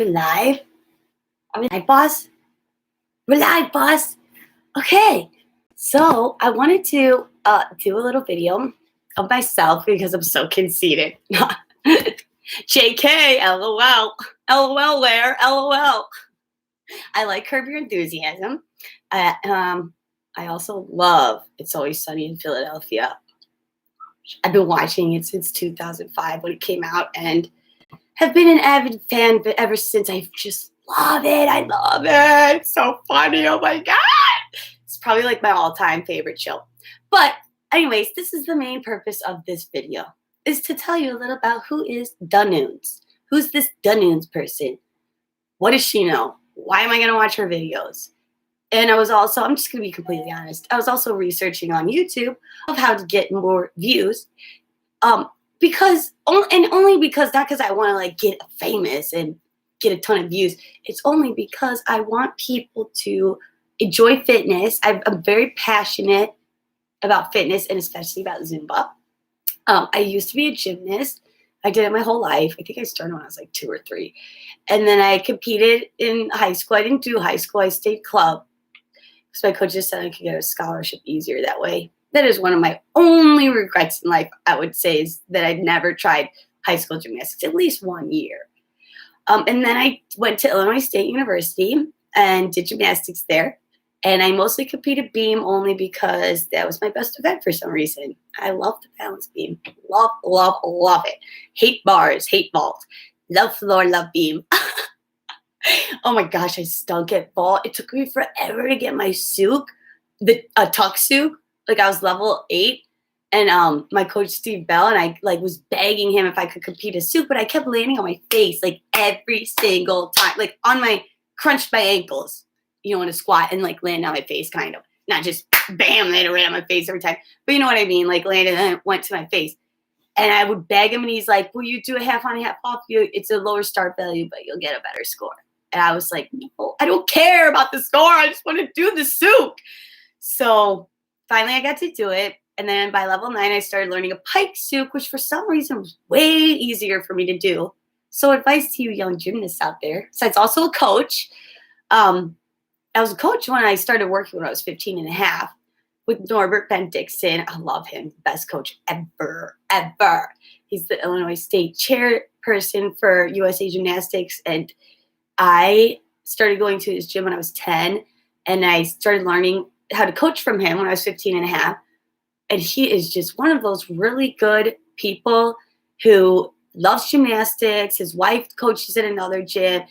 We're live. Are we live, boss? We're live, boss. Okay. So I wanted to do a little video of myself because I'm so conceited. JK, LOL. LOL where? LOL. I like Curb Your Enthusiasm. I also love It's Always Sunny in Philadelphia. I've been watching it since 2005 when it came out and have been an avid fan ever since. I just love it. I love it. It's so funny. Oh my God. It's probably like my all-time favorite show. But anyways, this is the main purpose of this video, is to tell you a little about who is Noonz. Who's this Noonz person? What does she know? Why am I going to watch her videos? And I'm just going to be completely honest, I was also researching on YouTube of how to get more views. Only because, not because I want to like get famous and get a ton of views. It's only because I want people to enjoy fitness. I'm very passionate about fitness and especially about Zumba. I used to be a gymnast. I did it my whole life. I think I started when I was like 2 or 3. And then I competed in high school. I didn't do high school. I stayed club because my coach just said I could get a scholarship easier that way. That is one of my only regrets in life, I would say, is that I'd never tried high school gymnastics, at least 1 year. And then I went to Illinois State University and did gymnastics there. And I mostly competed beam only because that was my best event for some reason. I love the balance beam. Love, love, love it. Hate bars, hate vault. Love floor, love beam. Oh my gosh, I stunk at vault. It took me forever to get my souk, a tuck souk. Like I was level 8, and my coach Steve Bell and I like was begging him if I could compete a souk, but I kept landing on my face like every single time, like on my crunched my ankles, you know, in a squat and like land on my face, kind of, not just bam, land on my face every time, but you know what I mean, like landed and then went to my face, and I would beg him, and he's like, "Will you do a half on, half off? It's a lower start value, but you'll get a better score." And I was like, "No, I don't care about the score. I just want to do the souk." So finally, I got to do it. And then by level 9, I started learning a pike souk, which for some reason was way easier for me to do. So advice to you young gymnasts out there, besides also a coach. I was a coach when I started working when I was 15 and a half with Norbert Ben-Dixon. I love him. Best coach ever, ever. He's the Illinois State chairperson for USA Gymnastics. And I started going to his gym when I was 10. And I started learning how to coach from him when I was 15 and a half. And he is just one of those really good people who loves gymnastics. His wife coaches at another gym,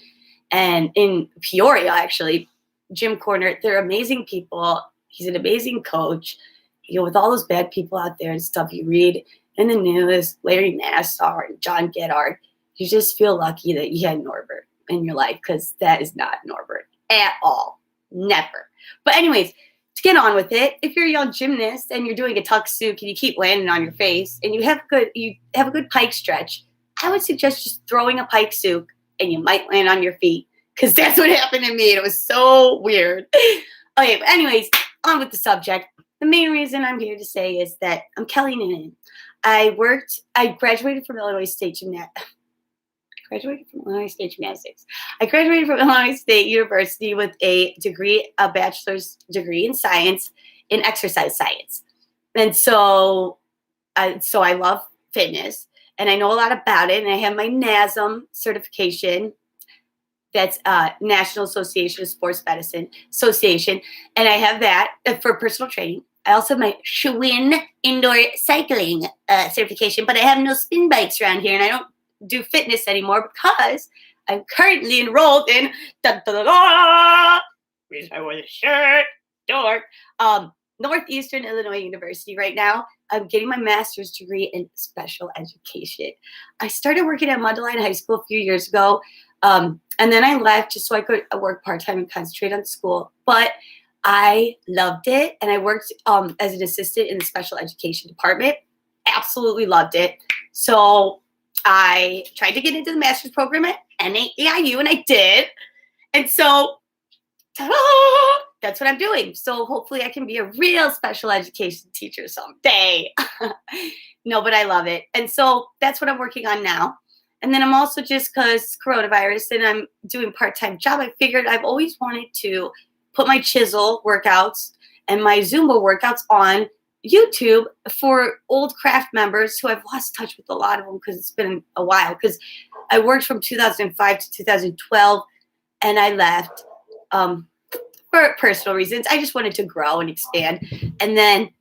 and in Peoria, actually, Gym Corner. They're amazing people. He's an amazing coach. You know, with all those bad people out there and stuff you read in the news, Larry Nassar and John Goddard, you just feel lucky that you had Norbert in your life, because that is not Norbert at all. Never. But anyways, to get on with it, if you're a young gymnast and you're doing a tuck souk and you keep landing on your face and you have a good pike stretch, I would suggest just throwing a pike souk and you might land on your feet, because that's what happened to me. And it was so weird. Okay, but anyways, on with the subject. The main reason I'm here to say is that I'm Kelly Noonan. I graduated from Illinois State Gymnastics. I graduated from Illinois State University with a bachelor's degree in science, in exercise science. And so I love fitness and I know a lot about it. And I have my NASM certification. That's National Association of Sports Medicine Association. And I have that for personal training. I also have my Schwinn indoor cycling certification, but I have no spin bikes around here and I don't do fitness anymore because I'm currently enrolled in wish I was a shirt, dork, Northeastern Illinois University right now. I'm getting my master's degree in special education. I started working at Mundelein High School a few years ago, and then I left just so I could work part-time and concentrate on school. But I loved it, and I worked as an assistant in the special education department. Absolutely loved it. So I tried to get into the master's program at NAEIU, and I did. And so, ta-da! That's what I'm doing. So hopefully I can be a real special education teacher someday. No, but I love it. And so that's what I'm working on now. And then I'm also, just because coronavirus and I'm doing part-time job, I figured I've always wanted to put my chisel workouts and my Zumba workouts on YouTube for old craft members who I've lost touch with a lot of them because it's been a while. Because I worked from 2005 to 2012 and I left for personal reasons. I just wanted to grow and expand. And then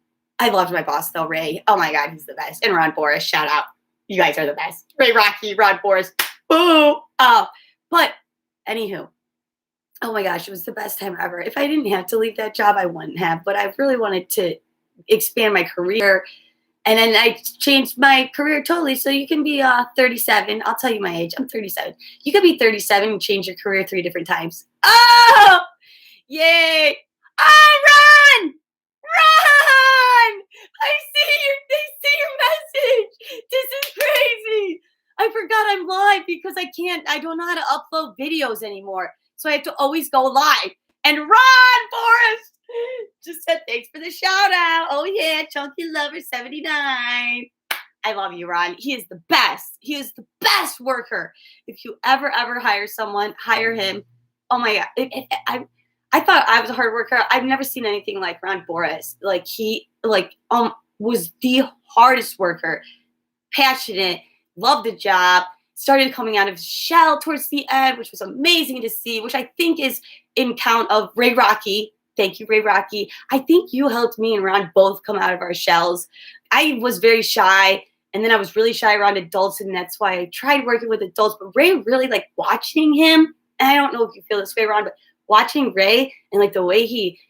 I loved my boss though, Ray. Oh my God, he's the best. And Ron Boris, shout out. You guys are the best. Ray Rocky, Ron Boris. Boo! But anywho, oh my gosh, it was the best time ever. If I didn't have to leave that job, I wouldn't have. But I really wanted to expand my career. And then I changed my career totally. So you can be 37. I'll tell you my age. I'm 37. You could be 37 and change your career 3 different times. Oh! Yay! Oh, run! Run! They see your message. This is crazy. I forgot I'm live because I don't know how to upload videos anymore. So I have to always go live. And Ron Forrest just said thanks for the shout out. Oh yeah, Chunky Lover 79. I love you, Ron. He is the best. He is the best worker. If you ever hire someone, hire him. Oh my God. I thought I was a hard worker. I've never seen anything like Ron Boris. Like he was the hardest worker, passionate, loved the job, started coming out of his shell towards the end, which was amazing to see, which I think is in count of Ray Rocky. Thank you, Ray Rocky. I think you helped me and Ron both come out of our shells. I was very shy, and then I was really shy around adults, and that's why I tried working with adults. But Ray really, like, watching him, and I don't know if you feel this way, Ron, but watching Ray and like the way he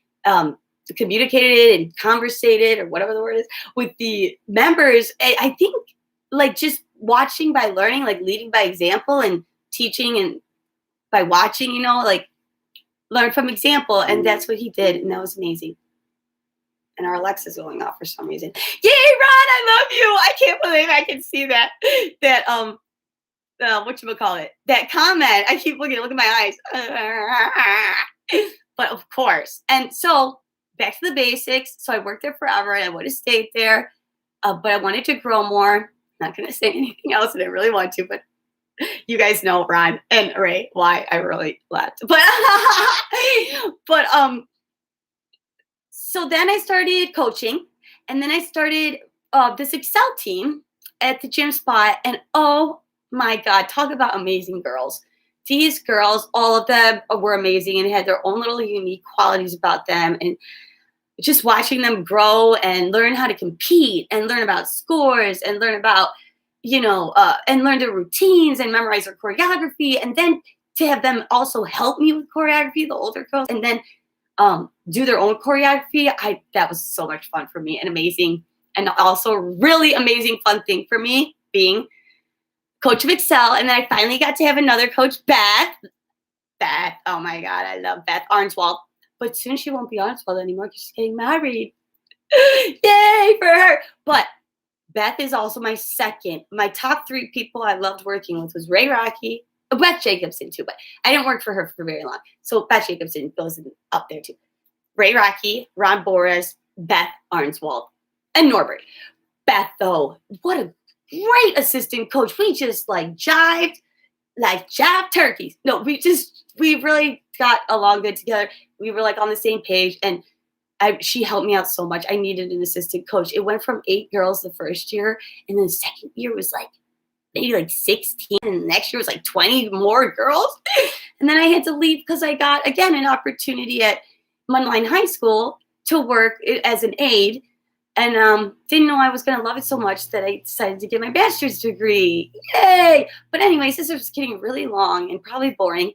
communicated and conversated, or whatever the word is, with the members, I think like just watching by learning, like leading by example and teaching and by watching, like learn from example. And that's what he did. And that was amazing. And our Alexa's going off for some reason. Yay, Ron, I love you. I can't believe I can see that whatchamacallit, that comment. I keep looking, look at my eyes. But of course. And so back to the basics. So I worked there forever and I would have stayed there. But I wanted to grow more. I'm not going to say anything else and I really want to, but you guys know Ron and Ray why I really left. But so then I started coaching, and then I started this Excel team at the gym spot, and oh my God, talk about amazing girls. These girls, all of them were amazing and had their own little unique qualities about them. And just watching them grow and learn how to compete and learn about scores and learn about, and learn their routines and memorize their choreography. And then to have them also help me with choreography, the older girls, and then do their own choreography. That was so much fun for me and amazing. And also really amazing fun thing for me being coach of Excel. And then I finally got to have another coach, Beth. Oh my God, I love Beth Arnswald. But soon she won't be Arnswald anymore because she's getting married. Yay for her. But Beth is also my second. My top 3 people I loved working with was Ray Rocky, Beth Jacobson too, but I didn't work for her for very long. So Beth Jacobson goes up there too. Ray Rocky, Ron Boris, Beth Arnswald, and Norbert. Beth, though, what a great assistant coach. We just jived like jive turkeys. No, we really got along good together. We were on the same page, and she helped me out so much. I needed an assistant coach. It went from 8 girls the first year, and then the second year was maybe 16, and the next year was 20 more girls. And then I had to leave because I got, again, an opportunity at Mundelein High School to work as an aide, and didn't know I was going to love it so much that I decided to get my bachelor's degree. Yay! But anyways, this is getting really long and probably boring.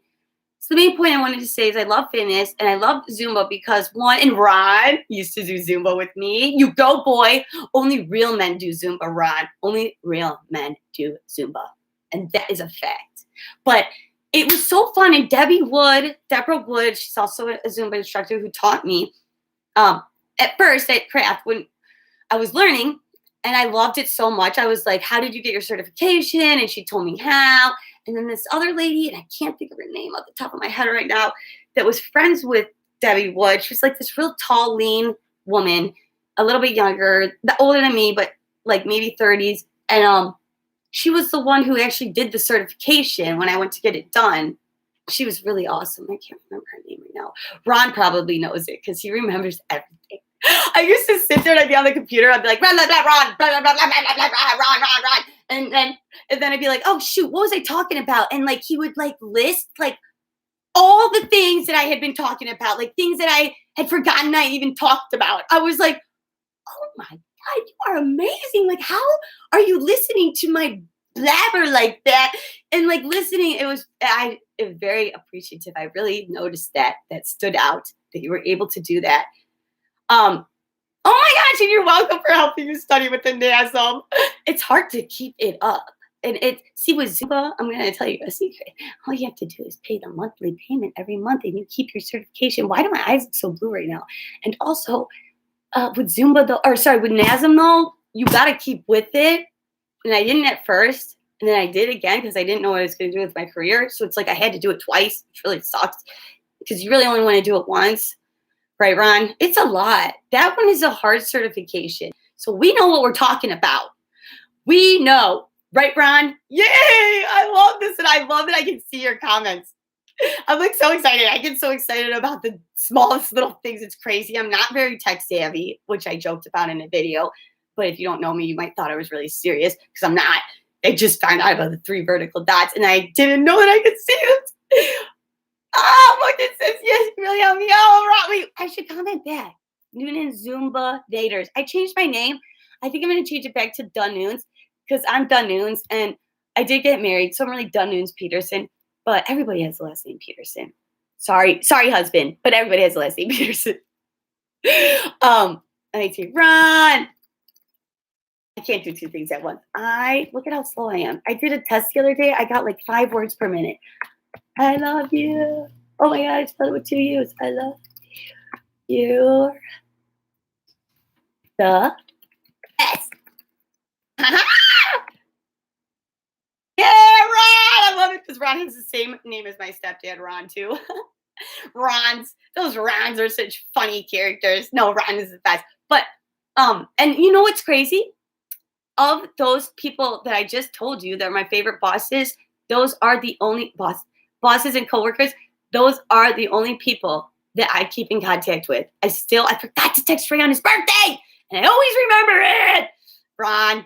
So the main point I wanted to say is I love fitness and I love Zumba because and Ron used to do Zumba with me. You go, boy. Only real men do Zumba, Ron. Only real men do Zumba. And that is a fact. But it was so fun. And Deborah Wood, she's also a Zumba instructor who taught me at first at craft when I was learning. And I loved it so much. I was like, how did you get your certification? And she told me how. And then this other lady, and I can't think of her name off the top of my head right now, that was friends with Debbie Wood. She was this real tall, lean woman, a little bit younger, older than me, but maybe 30s. And she was the one who actually did the certification when I went to get it done. She was really awesome. I can't remember her name right now. Ron probably knows it because he remembers everything. I used to sit there and I'd be on the computer. I'd be like, Ron, blah, blah, Ron, blah, blah, blah, blah, blah, blah, blah, Ron. And then I'd be like, oh, shoot, what was I talking about? And like, he would like list like all the things that I had been talking about, like things that I had forgotten I even talked about. I was like, oh my God, you are amazing. Like, how are you listening to my blabber like that? And like listening, it was very appreciative. I really noticed that stood out, that you were able to do that. Oh my gosh, and you're welcome for helping you study with the NASM. It's hard to keep it up. And see, with Zumba, I'm going to tell you a secret. All you have to do is pay the monthly payment every month and you keep your certification. Why do my eyes look so blue right now? And also, with Zumba, with NASM, though, you got to keep with it. And I didn't at first. And then I did again because I didn't know what I was going to do with my career. So it's like I had to do it twice, which really sucks because you really only want to do it once. Right, Ron? It's a lot. That one is a hard certification. So we know what we're talking about. We know. Right, Ron? Yay! I love this, and I love that I can see your comments. I'm like so excited. I get so excited about the smallest little things. It's crazy. I'm not very tech savvy, which I joked about in a video. But if you don't know me, you might thought I was really serious because I'm not. I just found out about the 3 vertical dots, and I didn't know that I could see it. Oh, look, it says, yes, you really helped me out. Wait, I should comment back. Noonz Zumba Daters. I changed my name. I think I'm going to change it back to Noonz because I'm Noonz, and I did get married, so I'm really Noonz Peterson. But everybody has the last name Peterson. Sorry, husband, but everybody has the last name Peterson. I need to run. I can't do 2 things at once. Look at how slow I am. I did a test the other day. I got like 5 words per minute. I love you. Oh my God, I spelled it with 2 U's. I love you. You're the best. Yeah, Ron! I love it because Ron has the same name as my stepdad, Ron, too. Those Rons are such funny characters. No, Ron is the best. But, and you know what's crazy? Of those people that I just told you that are my favorite bosses, those are the only bosses and coworkers. Those are the only people that I keep in contact with. I forgot to text Ray on his birthday, and I always remember it. Ron,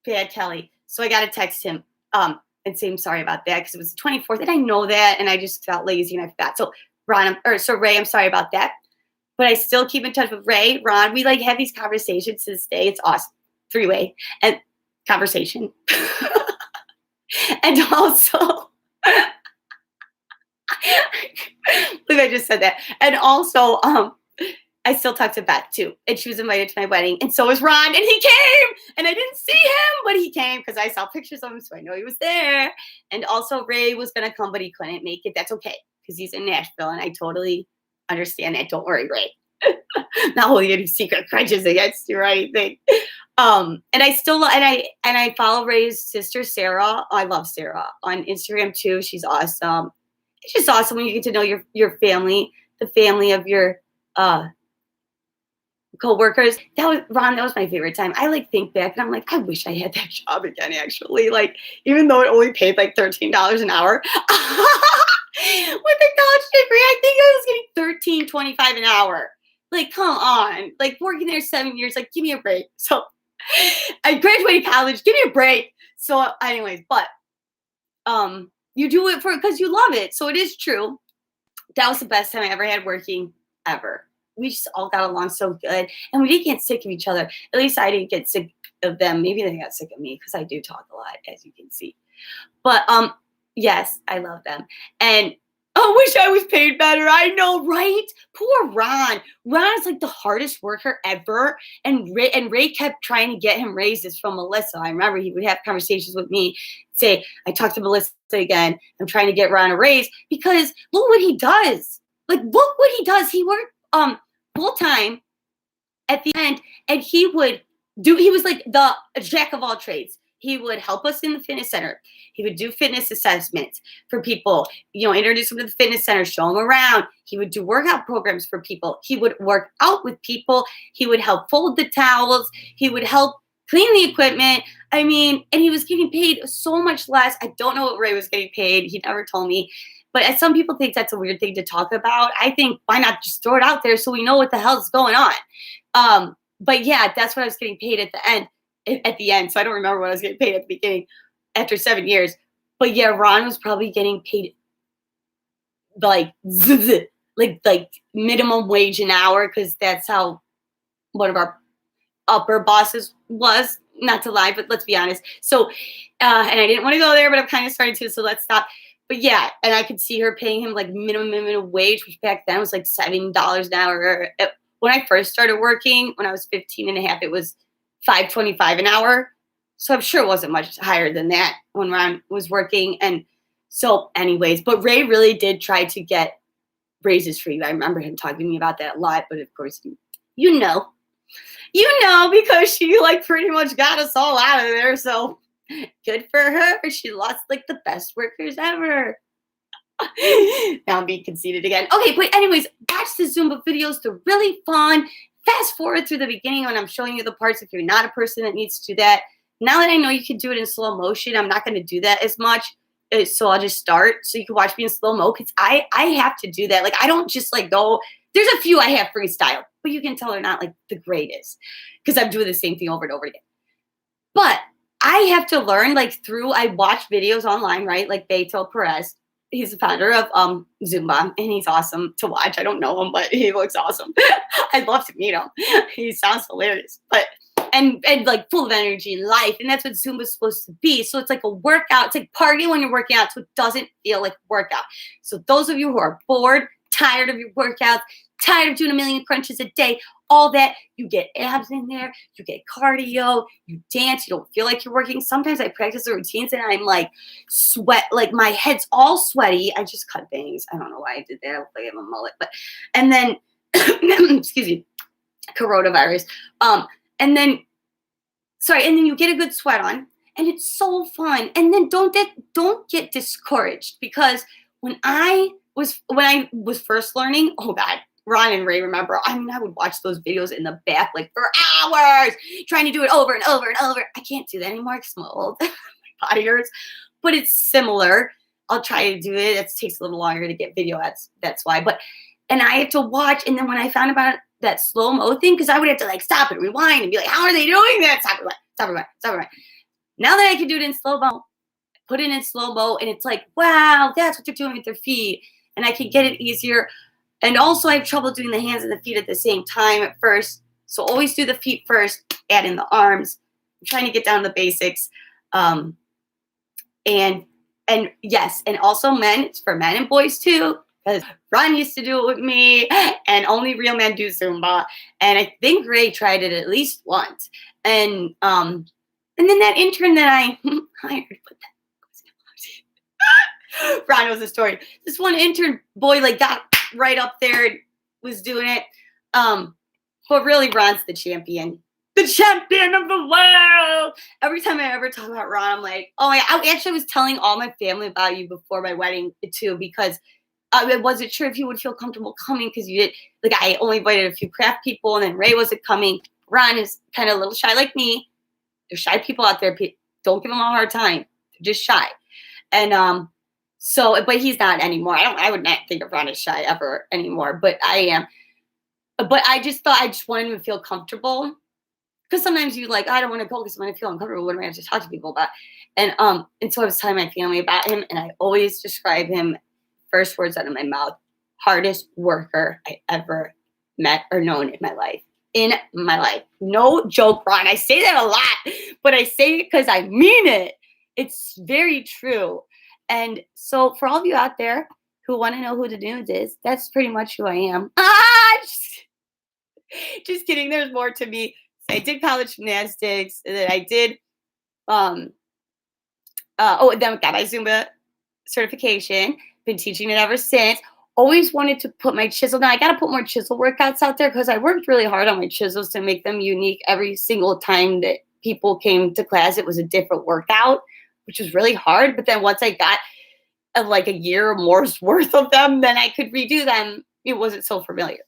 Bad Kelly. So I got to text him and say I'm sorry about that because it was the 24th, and I know that, and I just felt lazy and I forgot. So Ray, I'm sorry about that. But I still keep in touch with Ray, Ron. We like have these conversations to this day. It's awesome. 3-way and conversation. And also, I believe I just said that. And also, I still talk to Beth too. And she was invited to my wedding. And so was Ron. And he came. And I didn't see him, but he came because I saw pictures of him. So I know he was there. And also Ray was going to come, but he couldn't make it. That's okay because he's in Nashville. And I totally understand that. Don't worry, Ray. Not holding any secret grudges against you or anything. And I follow Ray's sister Sarah. I love Sarah on Instagram too. She's awesome. It's just awesome when you get to know your family, the family of your co-workers. That was my favorite time. I like think back and I'm like, I wish I had that job again, actually. Like, even though it only paid like $13 an hour. With a college degree, I think I was getting $13.25 an hour. Like, come on. Like, working there 7 years, like, give me a break. So, I graduated college. Give me a break. So, anyways, but you do it because you love it. So, it is true. That was the best time I ever had working ever. We just all got along so good. And we didn't get sick of each other. At least I didn't get sick of them. Maybe they got sick of me because I do talk a lot, as you can see. But, yes, I love them. And I wish I was paid better. I know, right? Poor Ron. Ron's like the hardest worker ever. And Ray kept trying to get him raises from Melissa. I remember he would have conversations with me, say, I talked to Melissa again. I'm trying to get Ron a raise because look what he does. Like, look what he does. He worked full time at the end, and he was like the jack of all trades. He would help us in the fitness center. He would do fitness assessments for people, introduce them to the fitness center, show them around. He would do workout programs for people. He would work out with people. He would help fold the towels. He would help clean the equipment. I mean, and he was getting paid so much less. I don't know what Ray was getting paid. He never told me. But some people think that's a weird thing to talk about. I think why not just throw it out there so we know what the hell's going on. But yeah, that's what I was getting paid at the end. At the end, so I don't remember what I was getting paid at the beginning after 7 years. But yeah, Ron was probably getting paid like minimum wage an hour because that's how one of our upper bosses was. Not to lie, but let's be honest. So, and I didn't want to go there, but I'm kind of starting to. So let's stop. But yeah, and I could see her paying him like minimum wage, which back then was like $7 an hour. When I first started working, when I was 15 and a half, it was $5.25 an hour. So I'm sure it wasn't much higher than that when Ron was working. And so anyways, but Ray really did try to get raises for you. I remember him talking to me about that a lot, but of course, you know, because she like pretty much got us all out of there. So good for her. She lost like the best workers ever. Now I'm being conceited again. Okay, but anyways, watch the Zumba videos. They're really fun. Fast forward through the beginning when I'm showing you the parts if you're not a person that needs to do that. Now that I know you can do it in slow motion, I'm not going to do that as much. So I'll just start so you can watch me in slow mo because I have to do that. Like I don't just like go. There's a few I have freestyle, but you can tell they're not like the greatest because I'm doing the same thing over and over again. But I have to learn I watch videos online, right? Like Beto Perez. He's the founder of Zumba, and he's awesome to watch. I don't know him, but he looks awesome. I'd love to meet him. He sounds hilarious, but and like full of energy and life, and that's what Zumba's supposed to be. So it's like a workout. It's like partying when you're working out, so it doesn't feel like workout. So those of you who are bored, tired of your workouts, tired of doing a million crunches a day, all that, you get abs in there, you get cardio, you dance, you don't feel like you're working. Sometimes I practice the routines and I'm like sweat, like my head's all sweaty. I just cut bangs. I don't know why I did that. I look like I have a mullet, and then, excuse me, coronavirus. And then you get a good sweat on and it's so fun. And then don't get discouraged because when I was first learning, oh God, Ron and Ray remember, I mean, I would watch those videos in the back like for hours, trying to do it over and over and over. I can't do that anymore because I'm old. My body hurts. But it's similar. I'll try to do it. It takes a little longer to get video. That's why. And I have to watch. And then when I found about that slow-mo thing, because I would have to like stop and rewind and be like, how are they doing that? Stop, rewind. Now that I can do it in slow-mo, put it in slow-mo, and it's like, wow, that's what they're doing with their feet. And I can get it easier. And also I have trouble doing the hands and the feet at the same time at first. So always do the feet first, add in the arms. I'm trying to get down to the basics. And yes, and also men, it's for men and boys too. Because Ron used to do it with me, and only real men do Zumba. And I think Ray tried it at least once. And then that intern that I hired, Ron knows the story. This one intern boy got right up there and was doing it. But really, Ron's the champion of the world. Every time I ever talk about Ron, I'm like, oh, I actually was telling all my family about you before my wedding too, because I wasn't sure if you would feel comfortable coming because you did. I only invited a few craft people, and then Ray wasn't coming. Ron is kind of a little shy like me. There's shy people out there. Don't give them a hard time. They're just shy. And but he's not anymore. I would not think of Ron as shy ever anymore, but I am. But I just thought I just wanted him to feel comfortable. Because sometimes you I don't want to go because I'm going to feel uncomfortable. What do I have to talk to people about? And so I was telling my family about him, and I always describe him, first words out of my mouth, hardest worker I ever met or known in my life. No joke, Ron. I say that a lot, but I say it because I mean it. It's very true. And so for all of you out there who want to know who the Noonz is, that's pretty much who I am. Just kidding. There's more to me. I did college gymnastics, and then I did and then got my Zumba certification. Been teaching it ever since. Always wanted to put my chisel. Now I got to put more chisel workouts out there because I worked really hard on my chisels to make them unique. Every single time that people came to class, it was a different workout, which was really hard. But then once I got a year or more's worth of them, then I could redo them. It wasn't so familiar.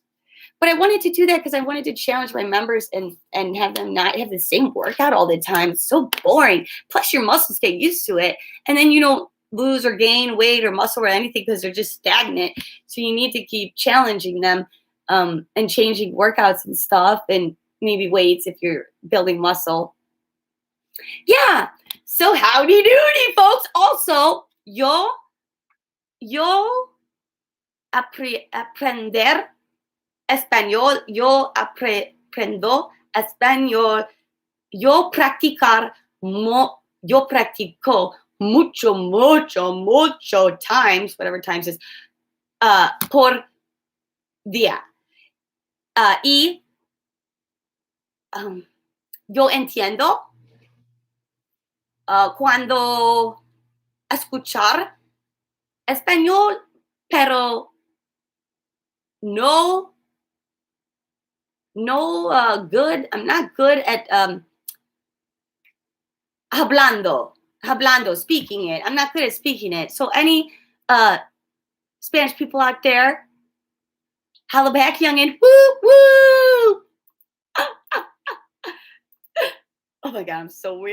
But I wanted to do that because I wanted to challenge my members and have them not have the same workout all the time. It's so boring. Plus, your muscles get used to it, and then you don't lose or gain weight or muscle or anything because they're just stagnant. So you need to keep challenging them and changing workouts and stuff, and maybe weights if you're building muscle. Yeah. So howdy doody, folks. Also, yo aprender español, yo aprendo español, yo practico mucho times, whatever times is, por día. Y yo entiendo cuando escuchar español, pero no good. I'm not good at hablando, speaking it. I'm not good at speaking it. So any Spanish people out there, holla back, youngin'. Woo woo! Oh my God, I'm so weird.